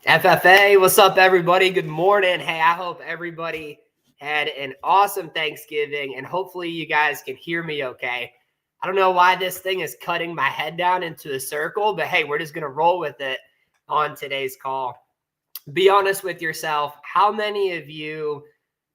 FFA, what's up, everybody? Good morning. Hey, I hope everybody had an awesome Thanksgiving, and hopefully you guys can hear me okay. I don't know why this thing is cutting my head down into a circle, but hey, we're just going to roll with it on today's call. Be honest with yourself. How many of you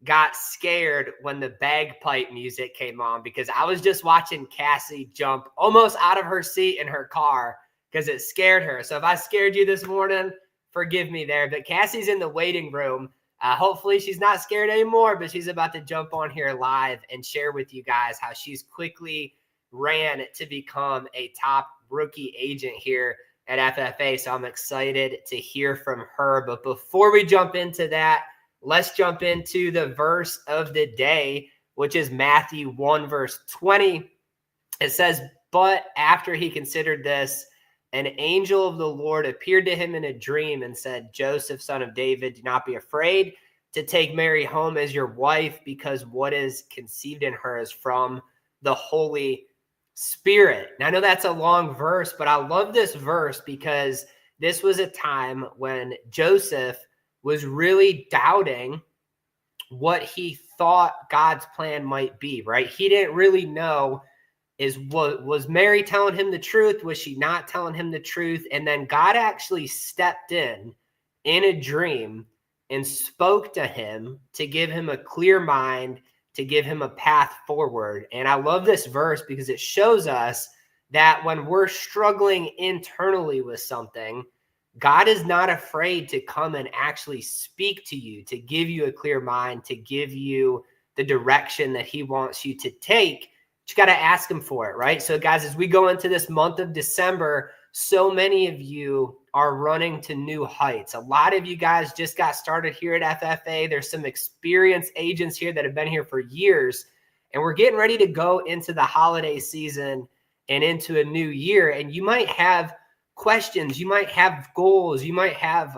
got scared when the bagpipe music came on? Because I was just watching Kassey jump almost out of her seat in her car because it scared her. So if I scared you this morning, forgive me there. But Kassey's in the waiting room. Hopefully she's not scared anymore, but she's about to jump on here live and share with you guys how she's quickly ran to become a top rookie agent here at FFA. So I'm excited to hear from her. But before we jump into that, let's jump into the verse of the day, which is Matthew 1, verse 20. It says, "But after he considered this, an angel of the Lord appeared to him in a dream and said, 'Joseph, son of David, do not be afraid to take Mary home as your wife, because what is conceived in her is from the Holy Spirit.'" Now, I know that's a long verse, but I love this verse because this was a time when Joseph was really doubting what he thought God's plan might be, right? He didn't really know, was Mary telling him the truth? Was she not telling him the truth? And then God actually stepped in a dream and spoke to him to give him a clear mind, to give him a path forward. And I love this verse because it shows us that when we're struggling internally with something, God is not afraid to come and actually speak to you, to give you a clear mind, to give you the direction that he wants you to take. You got to ask him for it, right? So guys, as we go into this month of December, so many of you are running to new heights. A lot of you guys just got started here at FFA. There's some experienced agents here that have been here for years, and we're getting ready to go into the holiday season and into a new year. And you might have questions, you might have goals, you might have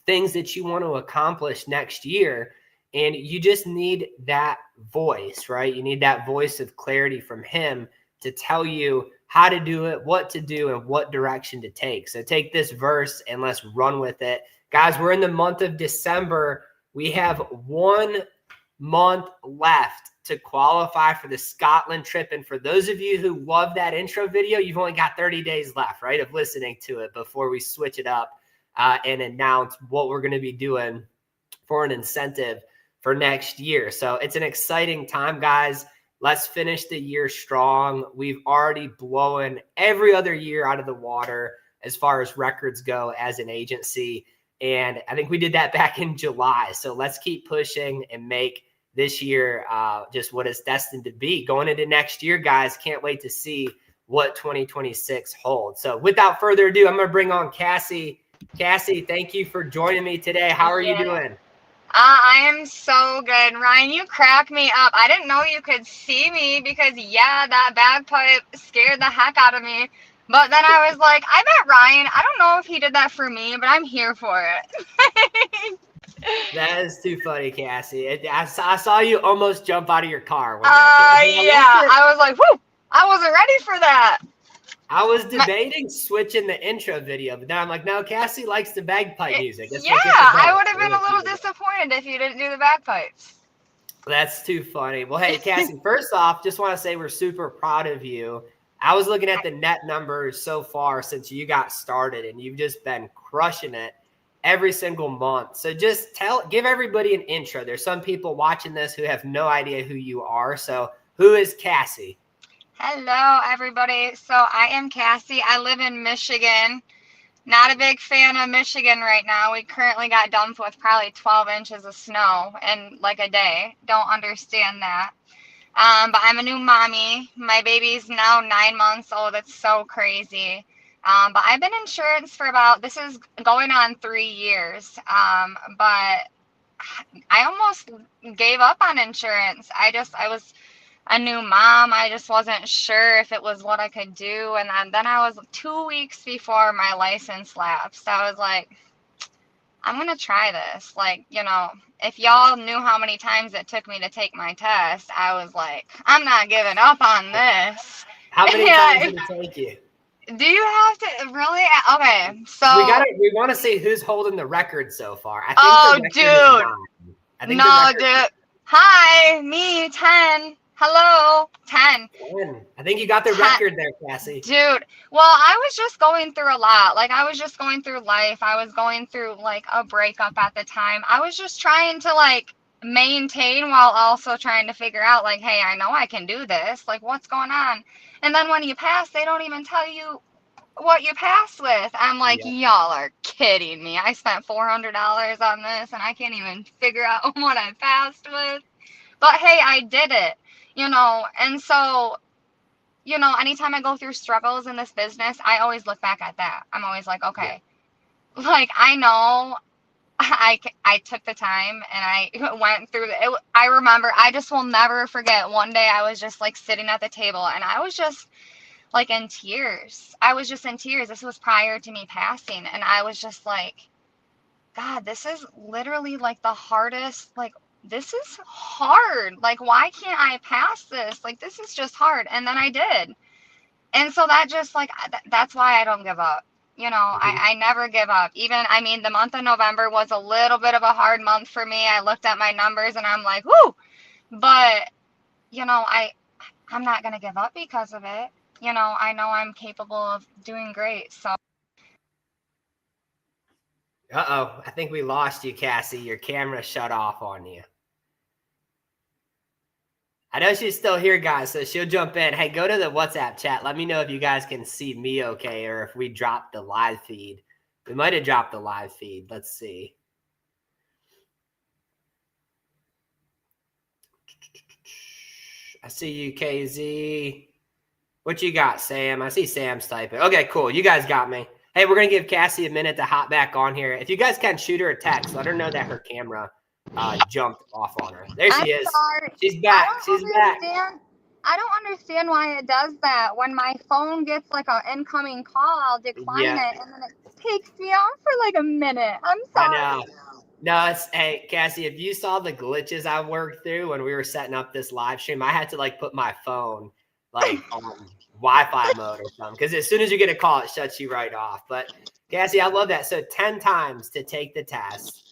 things that you want to accomplish next year. And you just need that voice, right? You need that voice of clarity from him to tell you how to do it, what to do, and what direction to take. So take this verse and let's run with it. Guys, we're in the month of December. We have 1 month left to qualify for the Scotland trip. And for those of you who love that intro video, you've only got 30 days left, right, of listening to it before we switch it up and announce what we're going to be doing for an incentive for next year. So it's an exciting time, guys. Let's finish the year strong. We've already blown every other year out of the water as far as records go as an agency. And I think we did that back in July. So let's keep pushing and make this year just what it's destined to be. Going into next year, guys, can't wait to see what 2026 holds. So without further ado, I'm going to bring on Kassey. Kassey, thank you for joining me today. How are you doing? I am so good. Ryan, you crack me up. I didn't know you could see me because, yeah, that bagpipe scared the heck out of me. But then I was like, I bet Ryan, I don't know if he did that for me, but I'm here for it. That is too funny, Kassey. I saw you almost jump out of your car. Yeah, I was like, whoo, I wasn't ready for that. I was debating switching the intro video, but then I'm like, no, Kassey likes the bagpipe music. I would have been a little disappointed if you didn't do the bagpipes. That's too funny. Well, hey, Kassey, first off, just want to say we're super proud of you. I was looking at the net numbers so far since you got started, and you've just been crushing it every single month. So just give everybody an intro. There's some people watching this who have no idea who you are. So who is Kassey? Hello, everybody. So I am Kassey. I live in Michigan. Not a big fan of Michigan right now. We currently got dumped with probably 12 inches of snow in like a day. Don't understand that. But I'm a new mommy. My baby's now 9 months old. It's so crazy. But I've been in insurance for this is going on 3 years. But I almost gave up on insurance. I was a new mom. I just wasn't sure if it was what I could do. And then I was 2 weeks before my license lapsed. I was like, I'm going to try this. Like, if y'all knew how many times it took me to take my test, I was like, I'm not giving up on this. How many times did it take you? Do you have to really? Okay, so We want to see who's holding the record so far. I think the oh, record is dude, 9. I think the no, record dude. Hi, me, 10. Hello, 10. is 10. I think you got the 10. record there, Kassey. Dude, well, I was just going through a lot. Like, I was just going through life. I was going through, like, a breakup at the time. I was just trying to, like, maintain while also trying to figure out, like, hey, I know I can do this. Like, what's going on? And then when you pass, they don't even tell you what you passed with. I'm like, Yeah. y'all are kidding me. I spent $400 on this, and I can't even figure out what I passed with. But, hey, I did it, And so anytime I go through struggles in this business, I always look back at that. I'm always like, Yeah. okay, like I know I took the time and I went through it. I remember, I just will never forget. One day I was just like sitting at the table and I was just like in tears. I was just in tears. This was prior to me passing. And I was just like, God, this is literally like the hardest, like, this is hard. Like, why can't I pass this? Like, this is just hard. And then I did. And so that just like that's why I don't give up. Mhm. I never give up. Even, I mean, the month of November was a little bit of a hard month for me. I looked at my numbers and I'm like, whoo. But I'm not gonna give up because of it. I know I'm capable of doing great. So Uh-oh. I think we lost you, Kassey. Your camera shut off on you. I know she's still here, guys, so she'll jump in. Hey, go to the WhatsApp chat. Let me know if you guys can see me okay or if we dropped the live feed. We might have dropped the live feed. Let's see. I see you, KZ. What you got, Sam? I see Sam's typing. Okay, cool. You guys got me. Hey, we're going to give Kassey a minute to hop back on here. If you guys can shoot her a text, let her know that her camera jumped off on her. There I'm she is. sorry. She's back. She's back. I don't understand why it does that. When my phone gets like an incoming call, I'll decline Yeah, it, and then it takes me off for like a minute. I'm I sorry. know. No, hey, Kassey, if you saw the glitches I worked through when we were setting up this live stream, I had to like put my phone like on Wi-Fi mode or something. Because as soon as you get a call, it shuts you right off. But Kassey, I love that. So 10 times to take the test.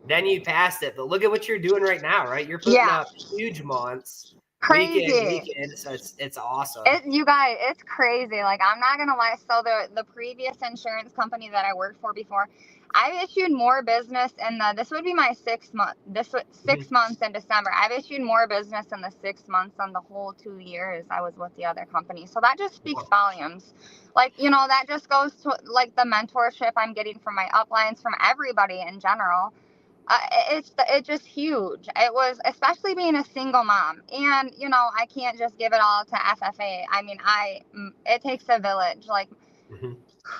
Then you passed it. But look at what you're doing right now, right? You're putting Yeah, up huge months, week in, crazy. week in. So it's awesome. You guys, it's crazy. Like, I'm not gonna lie. So the previous insurance company that I worked for before, I've issued more business in this would be my 6 month. This was 6 months in December. I've issued more business in the 6 months than the whole 2 years I was with the other company. So that just speaks volumes. Like, that just goes to like the mentorship I'm getting from my uplines, from everybody in general. It's just huge. It was, especially being a single mom, and I can't just give it all to FFA. I mean, it takes a village. Like,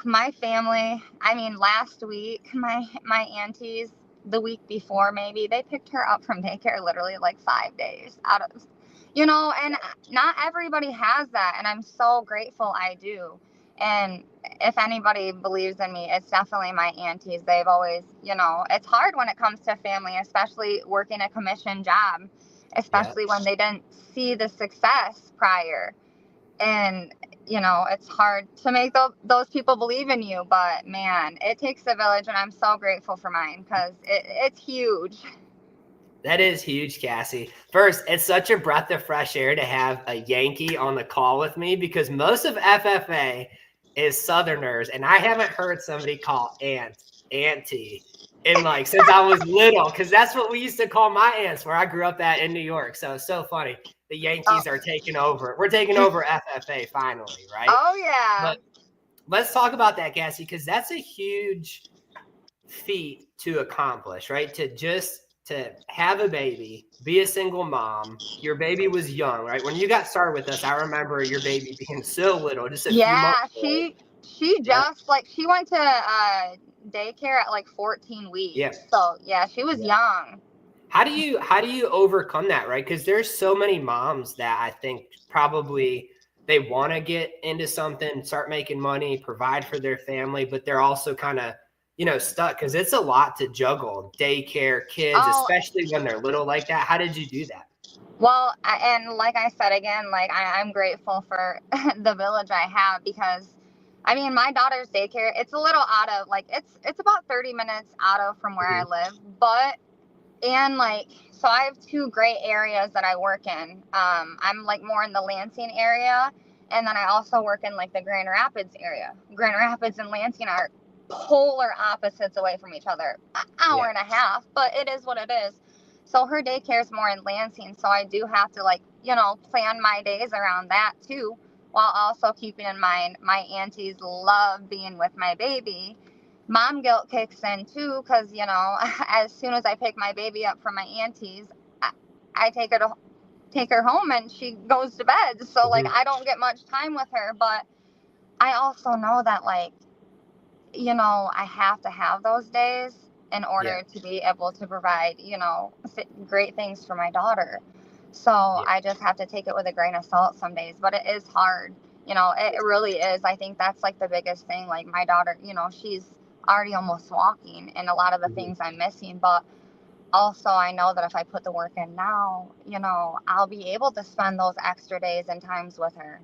my family, I mean, last week my aunties, the week before, maybe they picked her up from daycare literally like 5 days out of, and not everybody has that, and I'm so grateful I do. And if anybody believes in me, it's definitely my aunties. They've always, it's hard when it comes to family, especially working a commission job, especially when they didn't see the success prior. And it's hard to make those people believe in you, but man, it takes a village, and I'm so grateful for mine because it's huge. That is huge, Kassey. First, it's such a breath of fresh air to have a Yankee on the call with me because most of FFA is Southerners, and I haven't heard somebody call auntie in like since I was little, because that's what we used to call my aunts where I grew up at in New York. So it's so funny. The Yankees are taking over. We're taking over FFA finally, right? Oh yeah. But let's talk about that, Kassey, because that's a huge feat to accomplish, right? To have a baby, be a single mom. Your baby was young, right? When you got started with us, I remember your baby being so little, just a few months old. She just like she went to daycare at like 14 weeks. Yeah. So yeah, she was young. How do you overcome that, right? Because there's so many moms that I think probably they want to get into something, start making money, provide for their family, but they're also kind of stuck because it's a lot to juggle daycare, kids, especially when they're little like that. How did you do that? Well, and like I said again, like I'm grateful for the village I have because, I mean, my daughter's daycare, it's a little out of, like, it's about 30 minutes out of from where I Mhm. live, but, and like, so I have two great areas that I work in. I'm like more in the Lansing area, and then I also work in like the Grand Rapids area. Grand Rapids and Lansing are polar opposites away from each other, an hour Yeah. and a half, but it is what it is. So her daycare is more in Lansing, so I do have to, like, plan my days around that too, while also keeping in mind my aunties love being with my baby. Mom guilt kicks in too, because as soon as I pick my baby up from my auntie's, I, I take her home and she goes to bed. So like Mhm. I don't get much time with her, but I also know that, like, I have to have those days in Yeah. order to be able to provide great things for my daughter. So Yeah. I just have to take it with a grain of salt some days, but it is hard. It really is. I think that's like the biggest thing. Like my daughter, she's already almost walking, and a lot of the Mhm. things I'm missing, but also I know that if I put the work in now, I'll be able to spend those extra days and times with her,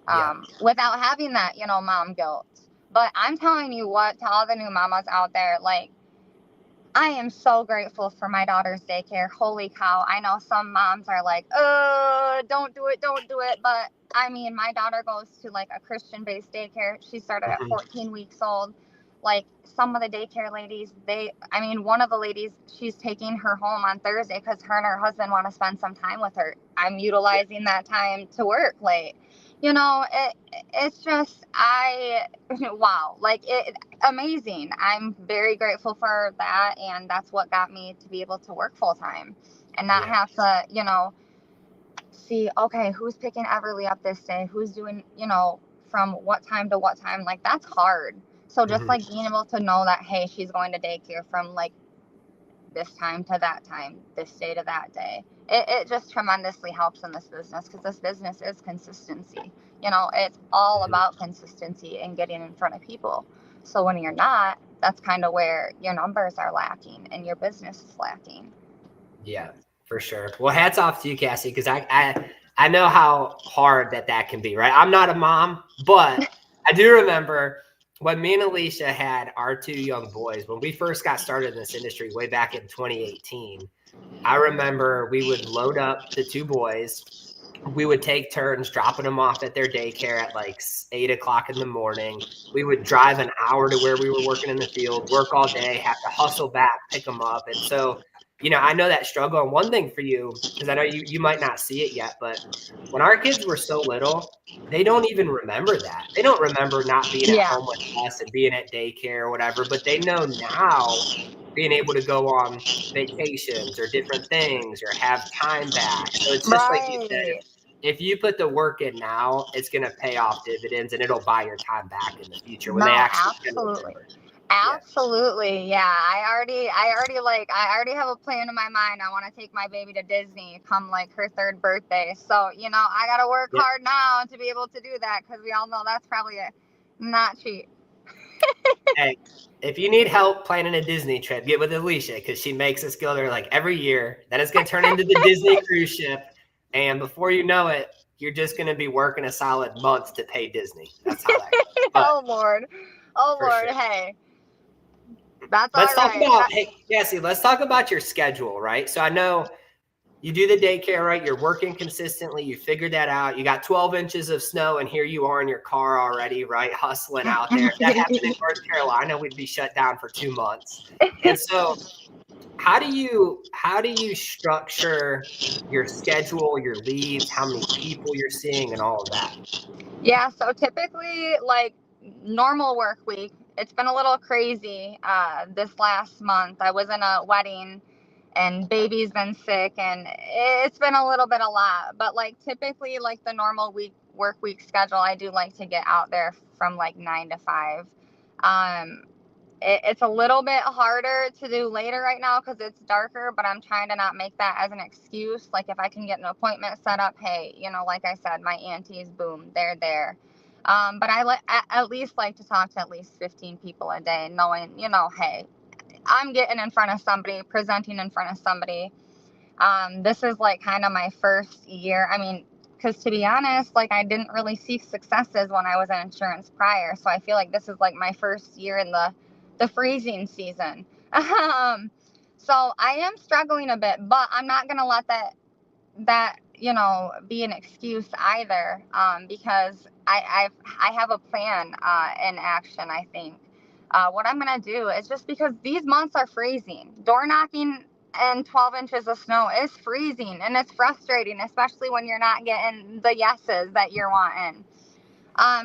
Yeah. without having that, mom guilt. But I'm telling you what, to all the new mamas out there, like, I am so grateful for my daughter's daycare. Holy cow. I know some moms are like, don't do it, don't do it. But I mean, my daughter goes to like a Christian based daycare. She started at Mhm. 14 weeks old. Like some of the daycare ladies, one of the ladies, she's taking her home on Thursday because her and her husband want to spend some time with her. I'm Yeah. utilizing that time to work late. It's just, wow, like amazing. I'm very grateful for that, and that's what got me to be able to work full time and not Yeah. have to, see, okay, who's picking Everly up this day, who's doing, from what time to what time. Like that's hard. So just Mhm. like being able to know that, hey, she's going to daycare from like this time to that time, this day to that day. It just tremendously helps in this business, because this business is consistency. It's all Mhm. about consistency and getting in front of people. So when you're not, that's kind of where your numbers are lacking and your business is lacking. Yeah, for sure. Well, hats off to you, Kassey, because I know how hard that can be, right? I'm not a mom, but I do remember when me and Alicia had our two young boys, when we first got started in this industry way back in 2018. I remember we would load up the two boys. We would take turns dropping them off at their daycare at like 8 o'clock in the morning. We would drive an hour to where we were working in the field, work all day, have to hustle back, pick them up. And so, I know that struggle. And one thing for you, because I know you might not see it yet, but when our kids were so little, they don't even remember that. They don't remember not being at Yeah. home with us and being at daycare or whatever, but they know now being able to go on vacations or different things or have time back. So it's just like you said, Right. if you put the work in now, it's going to pay off dividends and it'll buy your time back in the future when they No, actually can absolutely. remember. Yeah. Absolutely. Yeah. I already have a plan in my mind. I want to take my baby to Disney come like her third birthday. So, I got to work Yep. hard now to be able to do that, because we all know that's probably not cheap. Hey, if you need help planning a Disney trip, get with Alicia because she makes us go there like every year. Then it's going to turn into the Disney cruise ship. And before you know it, you're just going to be working a solid month to pay Disney. That's how that goes. But Oh, Lord. Oh, for Lord. sure. Hey, that's Let's all talk right. about, hey, Cassie, let's talk about your schedule, right? So I know you do the daycare, right? You're working consistently. You figured that out. You got 12 inches of snow, and here you are in your car already, right? Hustling out there. If that happened in North Carolina, we'd be shut down for 2 months. And so how do you structure your schedule, your leaves, how many people you're seeing, and all of that? Yeah, so typically, like, normal work week, it's been a little crazy this last month. I was in a wedding, and baby's been sick, and it's been a little bit a lot. But like typically, like the normal work week schedule, I do like to get out there from like 9 to 5. Um, it's a little bit harder to do later right now because it's darker, but I'm trying to not make that as an excuse. Like if I can get an appointment set up, hey, like I said, my aunties, boom, they're there. But at least like to talk to at least 15 people a day, knowing, hey, I'm getting in front of somebody, presenting in front of somebody. This is like kind of my first year. I mean, Because to be honest, like I didn't really see successes when I was in insurance prior. So I feel like this is like my first year in the freezing season. So I am struggling a bit, but I'm not gonna let that be an excuse either, because I have a plan in action. I think what I'm gonna do is, just because these months are freezing, door knocking and 12 inches of snow is freezing, and it's frustrating, especially when you're not getting the yeses that you're wanting.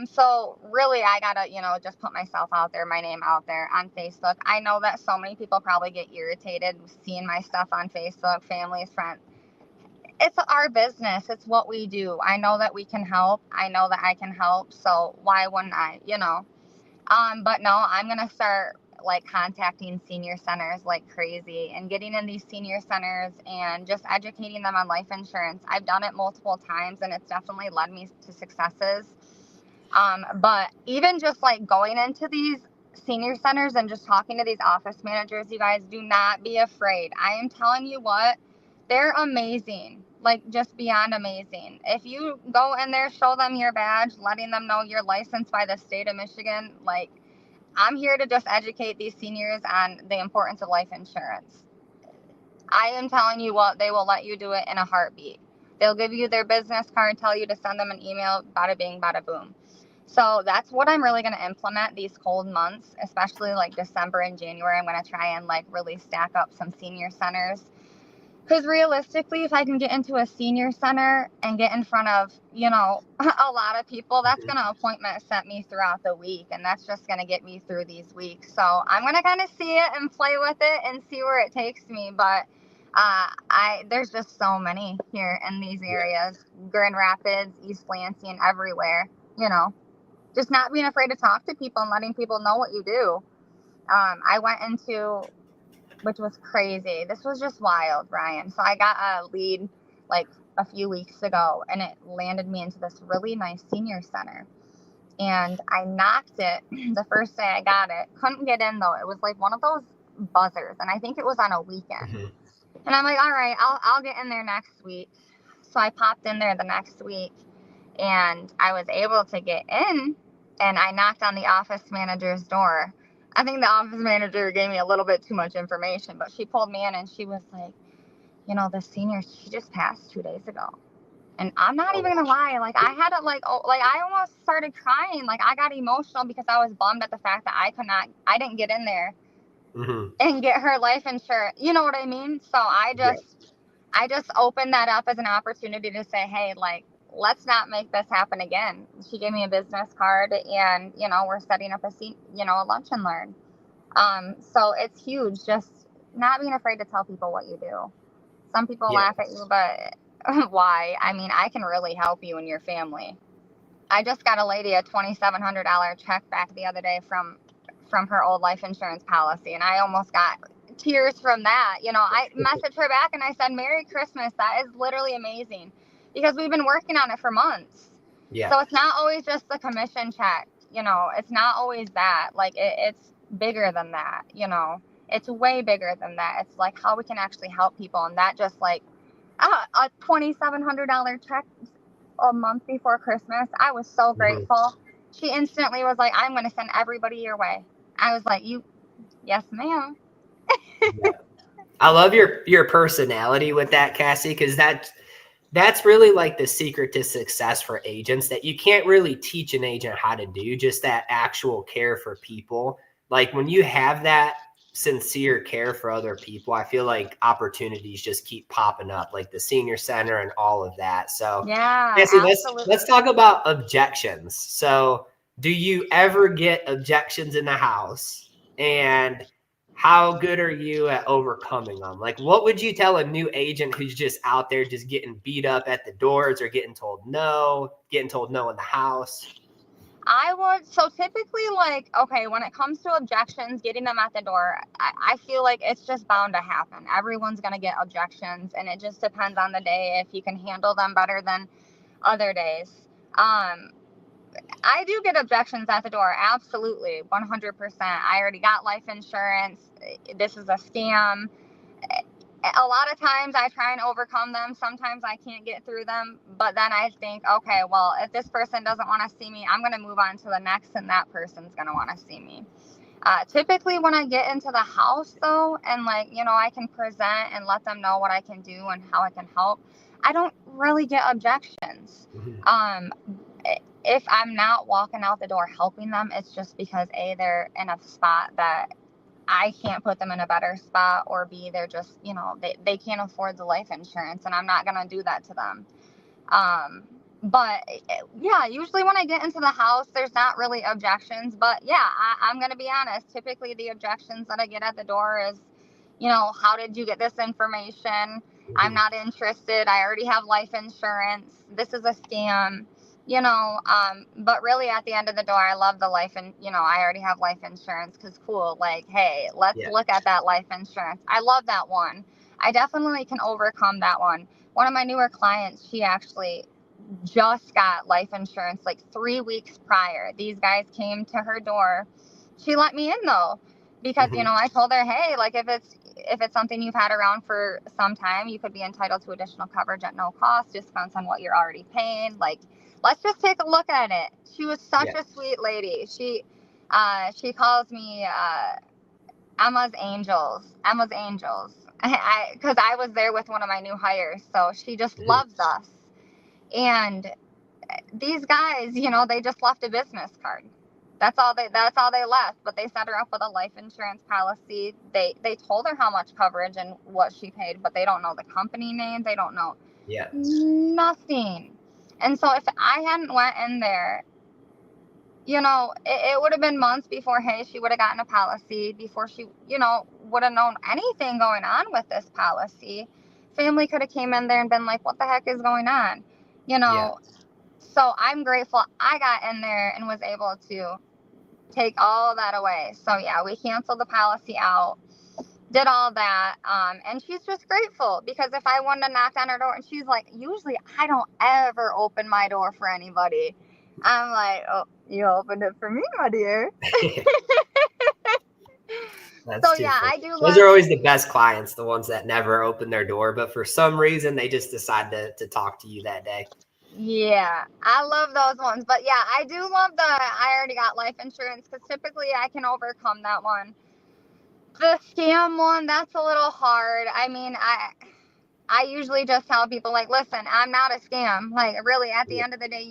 So really I gotta, just put myself out there, my name out there on Facebook. I know that so many people probably get irritated seeing my stuff on Facebook, families, friends. It's our business. It's what we do. I know that we can help. I know that I can help. So why wouldn't I, But no, I'm going to start like contacting senior centers like crazy and getting in these senior centers and just educating them on life insurance. I've done it multiple times and it's definitely led me to successes. But even just like going into these senior centers and just talking to these office managers, you guys, do not be afraid. I am telling you what, they're amazing, like just beyond amazing. If you go in there, show them your badge, letting them know you're licensed by the state of Michigan, like I'm here to just educate these seniors on the importance of life insurance. I am telling you what, they will let you do it in a heartbeat. They'll give you their business card, tell you to send them an email, bada bing, bada boom. So that's what I'm really going to implement these cold months, especially like December and January. I'm going to try and like really stack up some senior centers. Because realistically, if I can get into a senior center and get in front of, a lot of people, that's going to appointment set me throughout the week. And that's just going to get me through these weeks. So I'm going to kind of see it and play with it and see where it takes me. But there's just so many here in these areas, Grand Rapids, East Lansing, everywhere, just not being afraid to talk to people and letting people know what you do. I went into, which was crazy. This was just wild, Ryan. So I got a lead like a few weeks ago, and it landed me into this really nice senior center. And I knocked it the first day I got it. Couldn't get in though. It was like one of those buzzers, and I think it was on a weekend. Mm-hmm. And I'm like, all right, I'll get in there next week. So I popped in there the next week, and I was able to get in, and I knocked on the office manager's door. I think the office manager gave me a little bit too much information, but she pulled me in and she was like, the senior, she just passed 2 days ago. And I'm not even gonna lie, like I had to I almost started crying. Like I got emotional because I was bummed at the fact that I didn't get in there and get her life insurance. You know what I mean? So I just opened that up as an opportunity to say, hey, like, let's not make this happen again. She gave me a business card, and we're setting up a lunch and learn. So it's huge. Just not being afraid to tell people what you do. Some people laugh at you, but why? I mean, I can really help you and your family. I just got a lady a $2,700 check back the other day from her old life insurance policy, and I almost got tears from that. I messaged her back and I said, Merry Christmas. That is literally amazing, because we've been working on it for months. Yeah. So it's not always just the commission check. It's not always that. Like it's bigger than that. It's way bigger than that. It's like how we can actually help people, and that just like a $2,700 check a month before Christmas. I was so grateful. She instantly was like, I'm going to send everybody your way. I was like, yes, ma'am. I love your personality with that, Kassey, because that's really like the secret to success for agents, that you can't really teach an agent how to do, just that actual care for people. Like when you have that sincere care for other people, I feel like opportunities just keep popping up, like the senior center and all of that. So yeah, Kassey, absolutely. let's talk about objections. So do you ever get objections in the house, and how good are you at overcoming them? Like, what would you tell a new agent who's just out there just getting beat up at the doors, or getting told no in the house? So typically, like, okay, when it comes to objections, getting them at the door, I feel like it's just bound to happen. Everyone's going to get objections, and it just depends on the day if you can handle them better than other days. I do get objections at the door. Absolutely. 100%. I already got life insurance. This is a scam. a lot of times I try and overcome them. Sometimes I can't get through them, but then I think, okay, well, if this person doesn't want to see me, I'm going to move on to the next, and that person's going to want to see me. Typically when I get into the house though, and like, you know, I can present and let them know what I can do and how I can help, I don't really get objections. If I'm not walking out the door helping them, it's just because A, they're in a spot that I can't put them in a better spot, or B, they're just, you know, they can't afford the life insurance, and I'm not going to do that to them. But yeah, usually when I get into the house, there's not really objections, but yeah, I'm going to be honest. Typically the objections that I get at the door is, you know, how did you get this information? I'm not interested. I already have life insurance. This is a scam, you know, but really at the end of the door, I love the life, and, you know, I already have life insurance, because cool. Like, hey, let's look at that life insurance. I love that one. I definitely can overcome that one. One of my newer clients, she actually just got life insurance like 3 weeks prior. These guys came to her door. She let me in though, because, you know, I told her, hey, like if it's something you've had around for some time, you could be entitled to additional coverage at no cost, discounts on what you're already paying. Like, let's just take a look at it. She was such a sweet lady. She calls me Emma's Angels. Because I was there with one of my new hires, so she just loves us. And these guys, you know, they just left a business card. That's all they left. But they set her up with a life insurance policy. They told her how much coverage and what she paid, but they don't know the company name. They don't know nothing. And so if I hadn't went in there, you know, it would have been months before, hey, she would have gotten a policy, before she, you know, would have known anything going on with this policy. Family could have came in there and been like, what the heck is going on? You know, so I'm grateful I got in there and was able to take all that away. So yeah, we canceled the policy out, did all that. And she's just grateful, because if I wouldn't have knocked on her door, and she's like, usually I don't ever open my door for anybody. I'm like, oh, you opened it for me, my dear. So yeah, I do. Those are always the best clients, the ones that never open their door, but for some reason they just decide to talk to you that day. Yeah, I love those ones. But yeah, I do love I already got life insurance, because typically I can overcome that one. The scam one, that's a little hard. I mean, I usually just tell people, like, listen, I'm not a scam. Like, really, at the end of the day,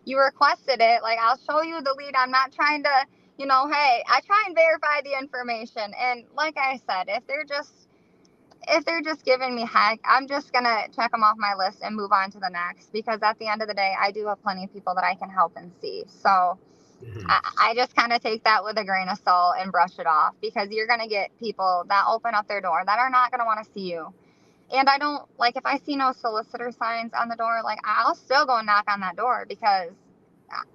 you requested it. Like, I'll show you the lead. I'm not trying to, you know, hey, I try and verify the information. And like I said, if they're just giving me heck, I'm just going to check them off my list and move on to the next, because at the end of the day, I do have plenty of people that I can help and see. So I just kind of take that with a grain of salt and brush it off, because you're going to get people that open up their door that are not going to want to see you. And I don't, like, if I see no solicitor signs on the door, like, I'll still go knock on that door, because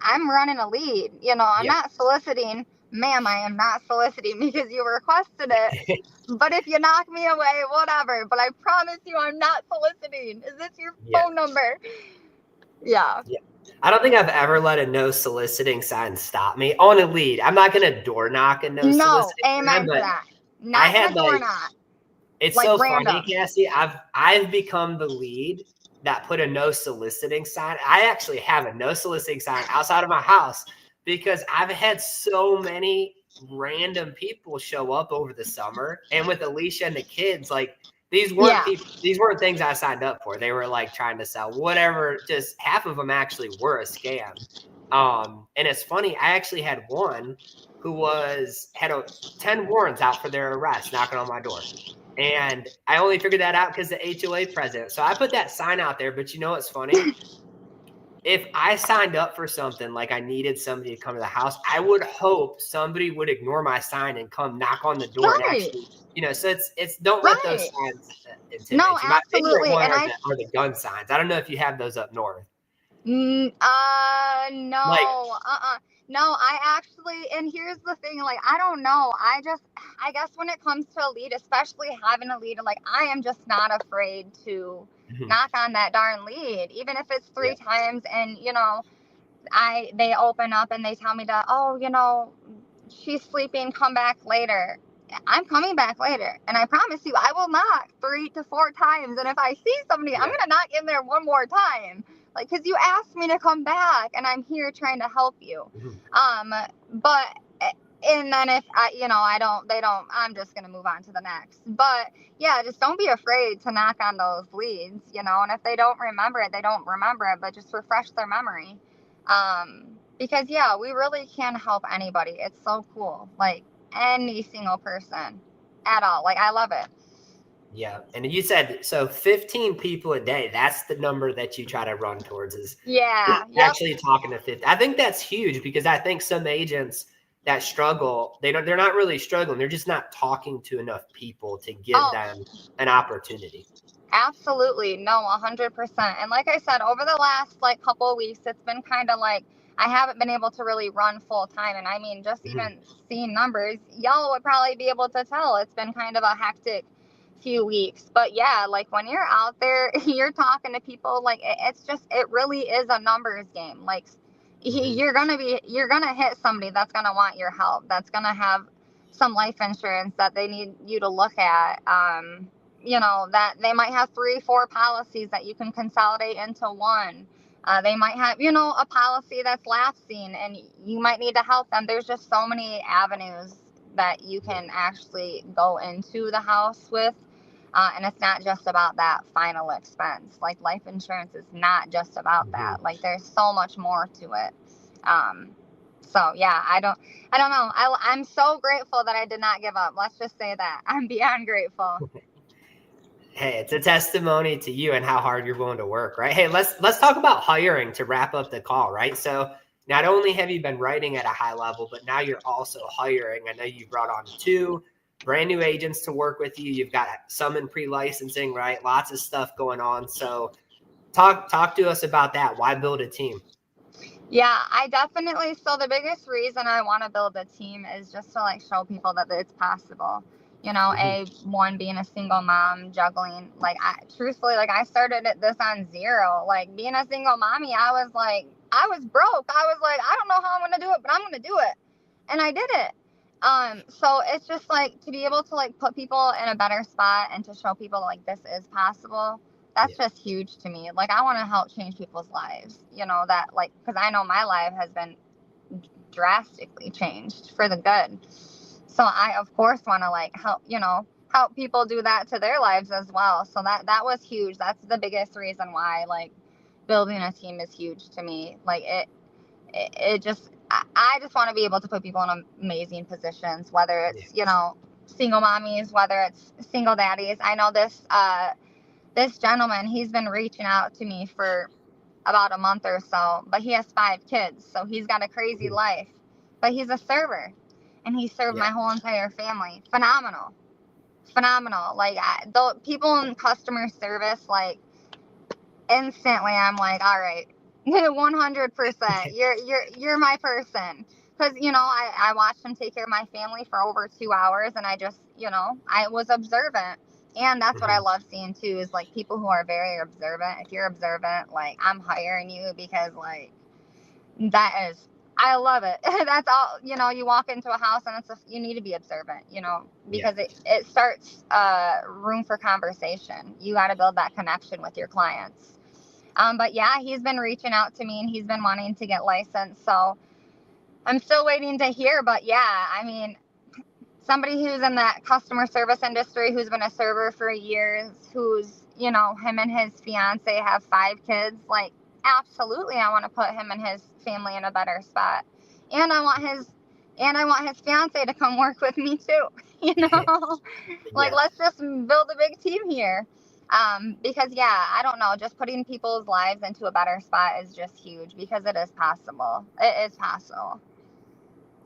I'm running a lead. You know, I'm not soliciting. Ma'am, I am not soliciting because you requested it. But if you knock me away, whatever. But I promise you, I'm not soliciting. Is this your phone number? Yeah. I don't think I've ever let a no soliciting sign stop me on a lead. I'm not going to door knock a no soliciting sign, but that. Not I had door knock. It's like so random. Funny, Kassey. I've become the lead that put a no soliciting sign. I actually have a no soliciting sign outside of my house, because I've had so many random people show up over the summer, and with Alicia and the kids, like, these weren't people, these weren't things I signed up for. They were like trying to sell whatever. Just half of them actually were a scam. And it's funny, I actually had one who had 10 warrants out for their arrest knocking on my door. And I only figured that out because the HOA president. So I put that sign out there. But you know what's funny? If I signed up for something, like I needed somebody to come to the house, I would hope somebody would ignore my sign and come knock on the door and actually, you know, so it's don't let those signs intimidate you. No, absolutely. My favorite one are the gun signs. I don't know if you have those up north. No. No, I actually, and here's the thing, like, I don't know. I guess when it comes to a lead, especially having a lead, like, I am just not afraid to knock on that darn lead, even if it's 3 times. And, you know, they open up and they tell me that, oh, you know, she's sleeping, come back later. I'm coming back later. And I promise you, I will knock 3 to 4 times. And if I see somebody, I'm going to knock in there one more time. Like, because you asked me to come back and I'm here trying to help you. But, and then if I'm just going to move on to the next. But yeah, just don't be afraid to knock on those leads, and if they don't remember it, they don't remember it, but just refresh their memory. Because yeah, we really can help anybody. It's so cool. Like any single person at all. Like I love it. Yeah. And you said, so 15 people a day, that's the number that you try to run towards is actually talking to 50. I think that's huge because I think some agents that struggle, they're not really struggling. They're just not talking to enough people to give them an opportunity. Absolutely. No, 100%. And like I said, over the last couple of weeks, it's been kind of like, I haven't been able to really run full time. And I mean, just even seeing numbers, y'all would probably be able to tell it's been kind of a hectic few weeks. But yeah, like when you're out there, you're talking to people, like it really is a numbers game. Like you're going to hit somebody that's going to want your help. That's going to have some life insurance that they need you to look at. That they might have 3-4 policies that you can consolidate into one. They might have, a policy that's lapsing and you might need to help them. There's just so many avenues that you can actually go into the house with. And it's not just about that final expense. Like life insurance is not just about that. Like there's so much more to it. So yeah, I don't know. I'm so grateful that I did not give up. Let's just say that. I'm beyond grateful. Hey, it's a testimony to you and how hard you're willing to work, right? Hey, let's talk about hiring to wrap up the call, right? So not only have you been writing at a high level, but now you're also hiring. I know you brought on 2 brand new agents to work with you. You've got some in pre-licensing, right? Lots of stuff going on. So talk to us about that. Why build a team? Yeah, I definitely. So the biggest reason I want to build a team is just to show people that it's possible. One being a single mom juggling, truthfully, I started this on zero. Like being a single mommy, I was broke. I was like, I don't know how I'm going to do it, but I'm going to do it. And I did it. So it's just to be able to put people in a better spot and to show people this is possible. That's just huge to me. I want to help change people's lives, because I know my life has been drastically changed for the good. So I, of course, want to help people do that to their lives as well. So that was huge. That's the biggest reason why building a team is huge to me. I just want to be able to put people in amazing positions, whether it's, single mommies, whether it's single daddies. I know this gentleman, he's been reaching out to me for about a month or so, but he has 5 kids. So he's got a crazy life, but he's a server. And he served my whole entire family. Phenomenal. The people in customer service, instantly, I'm like, all right, 100%. You're my person. Because I watched him take care of my family for over 2 hours, and I just, I was observant. And that's what I love seeing too is people who are very observant. If you're observant, I'm hiring you because that is. I love it. That's all, you walk into a house and you need to be observant, because it starts room for conversation. You got to build that connection with your clients. But yeah, he's been reaching out to me and he's been wanting to get licensed. So I'm still waiting to hear, but yeah, I mean, somebody who's in that customer service industry, who's been a server for years, who's, him and his fiance have 5 kids, absolutely, I want to put him and his family in a better spot, and I want his fiance to come work with me too. Let's just build a big team here. Because I don't know, just putting people's lives into a better spot is just huge because it is possible. It is possible.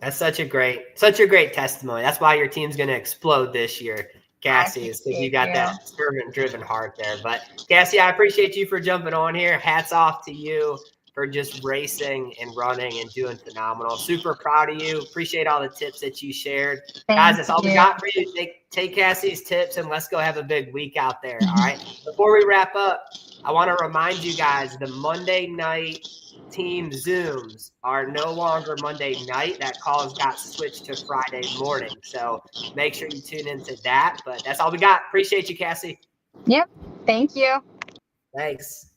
That's such a great testimony. That's why your team's going to explode this year, Kassey, is because you got that servant-driven heart there. But Kassey, I appreciate you for jumping on here. Hats off to you for just racing and running and doing phenomenal. Super proud of you. Appreciate all the tips that you shared. Guys, that's all we got for you. Take Kassey's tips and let's go have a big week out there. All right. Before we wrap up, I want to remind you guys the Monday night team Zooms are no longer Monday night. That call got switched to Friday morning. So make sure you tune into that. But that's all we got. Appreciate you, Kassey. Yep. Thank you. Thanks.